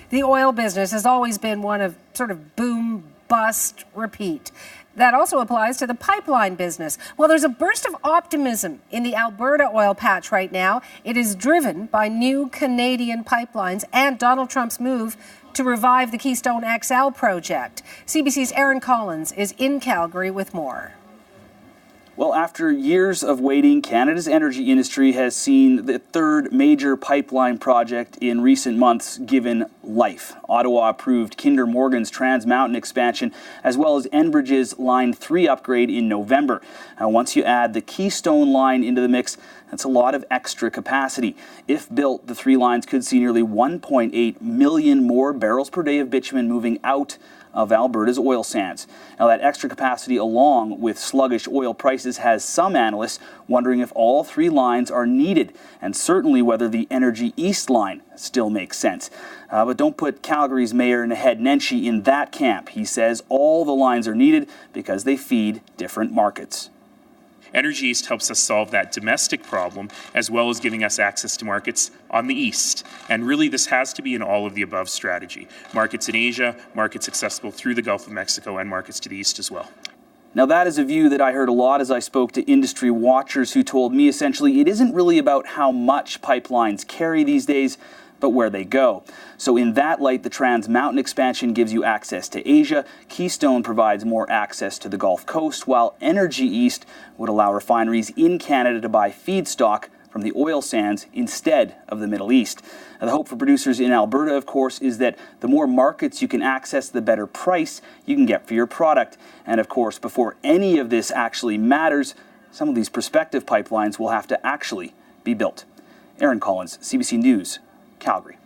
The oil business has always been one of sort of boom, bust, repeat. That also applies to the pipeline business. Well, there's a burst of optimism in the Alberta oil patch right now. It is driven by new Canadian pipelines and Donald Trump's move to revive the Keystone XL project. CBC's Aaron Collins is in Calgary with more. Well, after years of waiting, Canada's energy industry has seen the third major pipeline project in recent months given life. Ottawa approved Kinder Morgan's Trans Mountain expansion, as well as Enbridge's Line 3 upgrade in November. Now, once you add the Keystone line into the mix, that's a lot of extra capacity. If built, the three lines could see nearly 1.8 million more barrels per day of bitumen moving out of Alberta's oil sands. Now, that extra capacity, along with sluggish oil prices, has some analysts wondering if all three lines are needed, and certainly whether the Energy East line still makes sense. But don't put Calgary's Mayor Naheed Nenshi in that camp. He says all the lines are needed because they feed different markets. Energy East helps us solve that domestic problem, as well as giving us access to markets on the east. And really, this has to be an all-of-the-above strategy. Markets in Asia, markets accessible through the Gulf of Mexico, and markets to the east as well. Now, that is a view that I heard a lot as I spoke to industry watchers who told me essentially it isn't really about how much pipelines carry these days, but where they go. So in that light, the Trans Mountain expansion gives you access to Asia. Keystone provides more access to the Gulf Coast, while Energy East would allow refineries in Canada to buy feedstock from the oil sands instead of the Middle East. Now, the hope for producers in Alberta, of course, is that the more markets you can access, the better price you can get for your product. And of course, before any of this actually matters, some of these prospective pipelines will have to actually be built. Aaron Collins, CBC News, Calgary.